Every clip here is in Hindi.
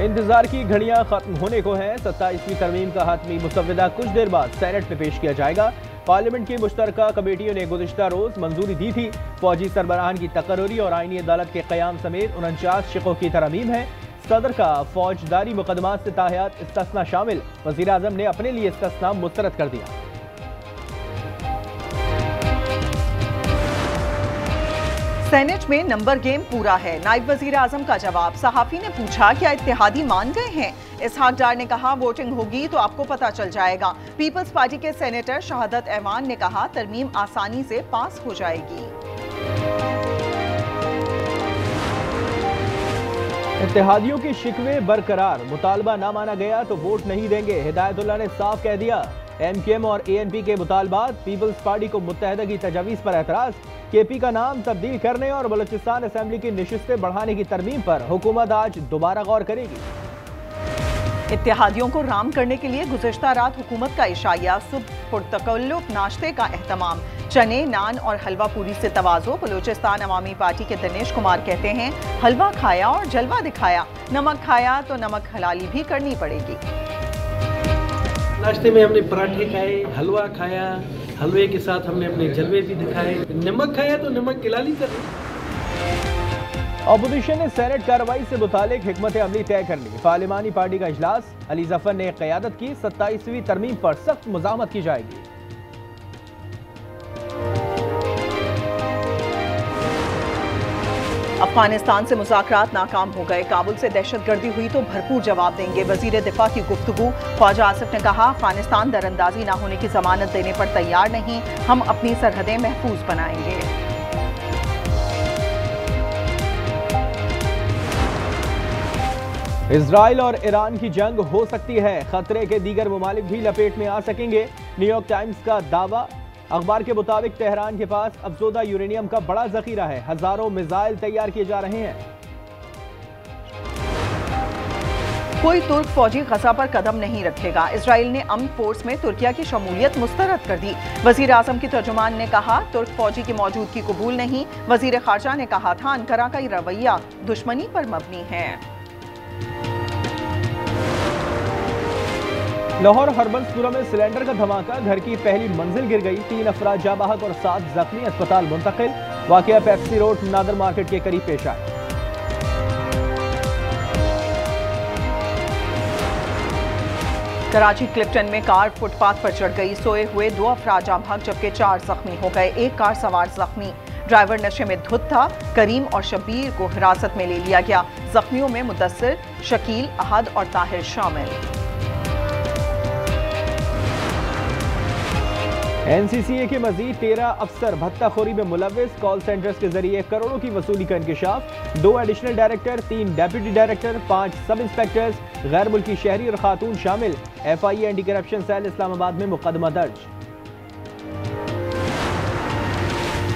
इंतजार की घड़ियां खत्म होने को हैं। 27वीं तरमीम का हतमी मुसव्वदा कुछ देर बाद सेनेट में पेश किया जाएगा। पार्लियामेंट की मुश्तरका कमेटियों ने गुज़िश्ता रोज मंजूरी दी थी। फौजी सरबराहान की तकर्री और आईनी अदालत के क़याम समेत 49 शिकों की तरमीम है। सदर का फौजदारी मुकदमात से ताहयात इस्तिस्ना शामिल। वज़ीर आज़म ने अपने लिए इस्तिस्ना मुस्तरद कर दिया। सेनेट में नंबर गेम पूरा है। नायब वजीर आजम का जवाब। सहाफी ने पूछा क्या इत्तेहादी मान गए हैं? इसहाक डार ने कहा वोटिंग होगी तो आपको पता चल जाएगा। पीपल्स पार्टी के सेनेटर शहादत ऐवान ने कहा तरमीम आसानी से पास हो जाएगी। इत्तेहादियों के शिकवे बरकरार। मुतालबा ना माना गया तो वोट नहीं देंगे। हिदायतुल्लाह ने साफ कह दिया। MKM और ANP के मुतालबात। पीपल्स पार्टी को मुत्तहदा की तजावीज़ पर एतराज़। KP का नाम तब्दील करने और बलूचिस्तान असेंबली की नशिस्तें बढ़ाने की तरमीम पर हुकूमत आज दोबारा गौर करेगी। इत्तेहादियों को राम करने के लिए गुज़िश्ता रात हुकूमत का इशाया। सुबह पुरतकल्लुफ़ नाश्ते का एहतमाम। चने, नान और हलवा पूरी से तवाज़ो। बलूचिस्तान अवामी पार्टी के दिनेश कुमार कहते हैं हलवा खाया और जलवा दिखाया। नमक खाया तो नमक हलाली भी करनी पड़ेगी। नाश्ते में हमने पराठे खाए, हलवा खाया, हलवे के साथ हमने अपने जलवे भी दिखाए। नमक खाया तो नमक किलाली कर। अपोजिशन ने सेनेट कार्रवाई से मुतालिक हिकमत अमली तय कर ली। पार्लिमानी पार्टी का इजलास। अली जफर ने क़यादत की। 27वीं तरमीम पर सख्त मुज़ाहमत की जाएगी। अफगानिस्तान से मुज़ाकरात नाकाम हो गए। काबुल से दहशतगर्दी हुई तो भरपूर जवाब देंगे। वजीर दिफा की गुफ्तगू। ख्वाजा आसिफ ने कहा अफगानिस्तान दरअंदाजी ना होने की जमानत देने पर तैयार नहीं। हम अपनी सरहदें महफूज बनाएंगे। इजराइल और ईरान की जंग हो सकती है। खतरे के दीगर ममालिक भी लपेट में आ सकेंगे। न्यूयॉर्क टाइम्स का दावा। अखबार के मुताबिक तेहरान के पास अफजोदा यूरेनियम का बड़ा जखीरा है। हजारों मिसाइल तैयार किए जा रहे हैं। कोई तुर्क फौजी गजा पर कदम नहीं रखेगा। इजराइल ने अमन फोर्स में तुर्किया की शमूलियत मुस्तरद कर दी। वजीर आजम की तर्जुमान ने कहा तुर्क फौजी की मौजूदगी कबूल नहीं। वजीर खारजा ने कहा था अंकारा का रवैया दुश्मनी पर मबनी है। लाहौर हरबंसपुरा में सिलेंडर का धमाका। घर की पहली मंजिल गिर गई। 3 अफराद जाँ बहक और 7 जख्मी अस्पताल मुंतकिल। वाकया पेप्सी रोड नादर मार्केट के करीब पेश आया। कराची क्लिफ्टन में कार फुटपाथ पर चढ़ गई। सोए हुए 2 अफराद जाँ बहक जबकि 4 जख्मी हो गए। एक कार सवार जख्मी। ड्राइवर नशे में धुत था। करीम और शबीर को हिरासत में ले लिया गया। जख्मियों में मुदस्सिर, शकील, अहद और ताहिर शामिल। NCCA के मजीद 13 अफसर भत्ताखोरी में मुलव्विस। कॉल सेंटर्स के जरिए करोड़ों की वसूली का इंकशाफ। 2 एडिशनल डायरेक्टर, 3 डेप्यूटी डायरेक्टर, 5 सब इंस्पेक्टर्स, गैर मुल्की शहरी और खातून शामिल। FIA anti corruption cell Islamabad में मुकदमा दर्ज।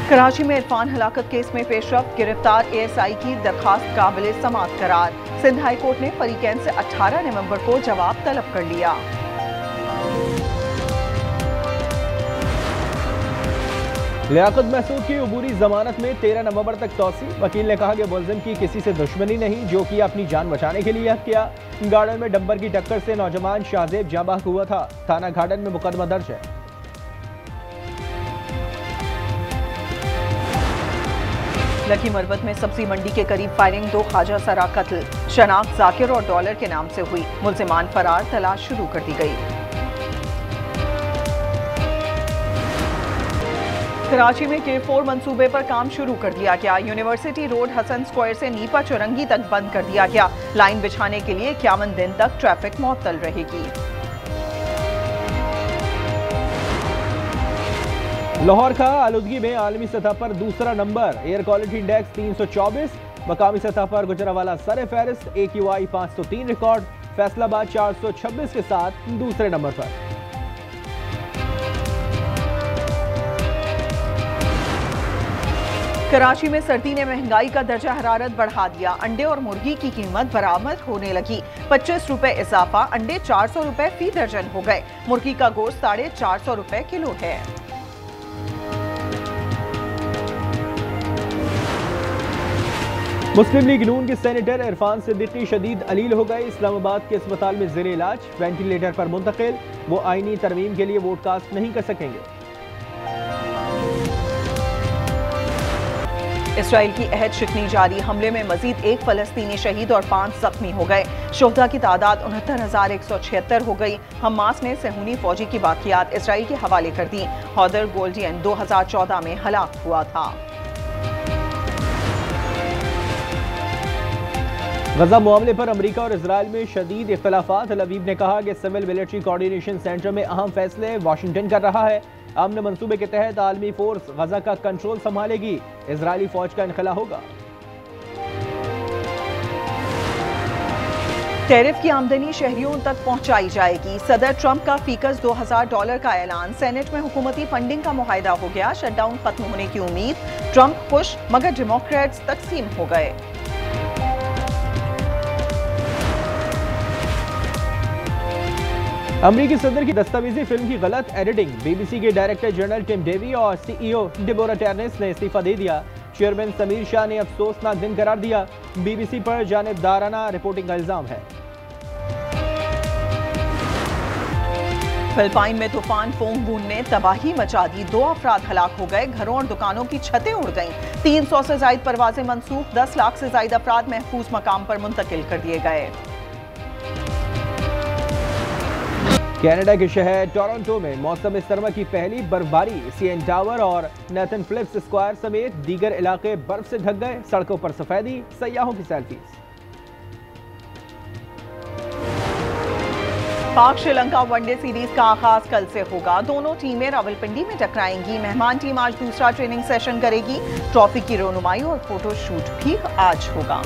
कराची में इरफान हलाकत केस में पेशरफ्त। गिरफ्तार ASI की दरखास्त काबिल समाअत करार। सिंध हाई कोर्ट ने फरीकैन से 18 नवंबर को जवाब तलब कर लिया। लियाकत महसूद की अबूरी जमानत में 13 नवंबर तक तौसी। वकील ने कहा कि मुल्जिम की किसी से दुश्मनी नहीं, जो कि अपनी जान बचाने के लिए किया। गार्डन में डंपर की टक्कर से नौजवान शाहजेब जाँ बहक हुआ था। थाना गार्डन में मुकदमा दर्ज है। लकी मरवत में सब्जी मंडी के करीब फायरिंग। 2 ख्वाजा सरा कत्ल। शनाख्त जाकिर और डॉलर के नाम से हुई। मुल्जिमान फरार। तलाश शुरू कर दी गई। कराची में K4 मंसूबे पर काम शुरू कर दिया गया। यूनिवर्सिटी रोड हसन स्क्वायर से नीपा चौरंगी तक बंद कर दिया गया। लाइन बिछाने के लिए 51 दिन तक ट्रैफिक मुअत्तल रहेगी। लाहौर का आलूदगी में आलमी सतह पर दूसरा नंबर। Air quality index 324। मकामी सतह पर गुजरावाला सर फहरिस्त। AQI 503 record. फैसलाबाद 426 के साथ दूसरे नंबर पर। कराची में सर्दी ने महंगाई का दर्जा हरारत बढ़ा दिया। अंडे और मुर्गी की कीमत बरामद होने लगी। 25 रुपए इजाफा। अंडे 400 रुपए फी दर्जन हो गए। मुर्गी का गोश्त 450 रुपए किलो है। मुस्लिम लीग नून के सेनेटर इरफान सिद्दीकी शदीद अलील हो गए। इस्लामाबाद के अस्पताल में ज़ेरे इलाज, वेंटिलेटर पर मुंतकिल। वो आईनी तरमीम के लिए वोट कास्ट नहीं कर सकेंगे। इसराइल की अहद शिकनी जारी, हमले में मजीद एक फलस्तीनी शहीद और 5 जख्मी हो गए। शोहदा की तादाद 69,176 हो गई। हमास ने सहूनी फौजी की बाकियात इसराइल के हवाले कर दी। हौदर गोल्डियन 2014 में हलाक हुआ था। गजा मामले पर अमेरिका और इजराइल में शदीद इख्तलाफात। तल अवीव ने कहा कि सिविल मिलिट्री कोऑर्डिनेशन सेंटर में अहम फैसले वाशिंगटन कर रहा है। अमन मंसूबे के तहत आलमी फोर्स गजा का कंट्रोल संभालेगी। इजरायली फौज का इनखला होगा। टैरिफ की आमदनी शहरियों तक पहुंचाई जाएगी। सदर ट्रंप का फीकस $2,000 का ऐलान। सेनेट में हुकूमती फंडिंग का मुआहदा हो गया। शटडाउन खत्म होने की उम्मीद। ट्रंप खुश, मगर डेमोक्रेट्स तकसीम हो गए। अमरीकी सदर की दस्तावेजी फिल्म की गलत एडिटिंग। बीबीसी के डायरेक्टर जनरल टिम डेवी और सीईओ डिबोरा टर्नेस ने इस्तीफा दे दिया। चेयरमैन समीर शाह ने अफसोसनाक दिन करार दिया। बीबीसी पर जानिबदाराना रिपोर्टिंग का इल्जाम है। फिलिपाइन में तूफान फोंगबून ने तबाही मचा दी। 2 अफराद हलाक हो गए। घरों और दुकानों की छतें उड़ गईं। 300 से जायद परवाजें मनसूख। 10 लाख से जायद अफराद महफूज मकाम पर मुंतकिल कर दिए गए। कनाडा के शहर टोरंटो में मौसम सरमा की पहली बर्फबारी। सीएन टावर और नेथन फिलिप्स स्क्वायर समेत दीगर इलाके बर्फ से ढक गए। सड़कों पर सफेदी, सयाहों की सेल्फीज। पाक श्रीलंका वनडे सीरीज का आगाज कल से होगा। दोनों टीमें रावलपिंडी में टकराएंगी। मेहमान टीम आज दूसरा ट्रेनिंग सेशन करेगी। ट्रॉफी की रोनुमाई और फोटो शूट भी आज होगा।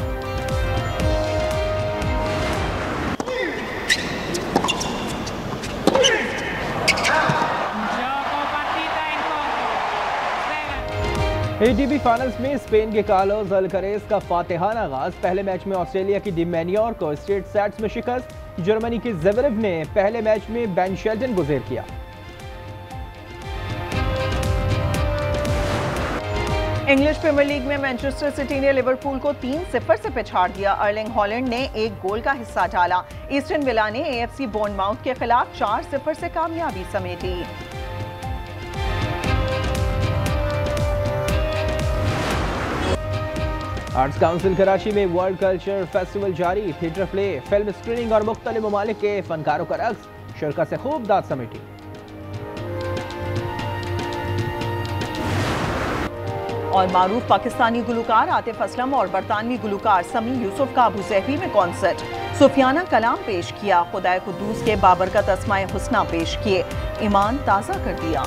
एटीपी फाइनल्स में स्पेन के कार्लोस अल्कारेज का फातिहाना आगाज। पहले मैच में ऑस्ट्रेलिया की डी मैनियोर को स्ट्रेट सेट्स में शिकस्त। जर्मनी के ज़वेरेव ने पहले मैच में बेन शेल्टन को ज़ेर किया। इंग्लिश प्रीमियर लीग में मैनचेस्टर सिटी ने लिवरपूल को 3-0 से पिछाड़ दिया। अर्लिंग हॉलैंड ने एक गोल का हिस्सा डाला। ईस्टर्न विला ने एएफसी बोर्नमाउथ के खिलाफ 4-0 से कामयाबी समेटी। आर्ट्स काउंसिल कराची में वर्ल्ड कल्चर फेस्टिवल जारी। थिएटर प्ले, फिल्म स्क्रीनिंग और मुख्तलिफ ममालिक के फनकारों का रक्स। शिरकत से खूब दाद समेटी। और मारूफ पाकिस्तानी गुलकार आतिफ असलम और बरतानवी गुलकार समी यूसुफ का अबू ज़हबी में कॉन्सर्ट। सुफियाना कलाम पेश किया। खुदाए कुद्दूस के बाबरकत अस्माए हुस्ना पेश किए। ईमान ताज़ा कर दिया।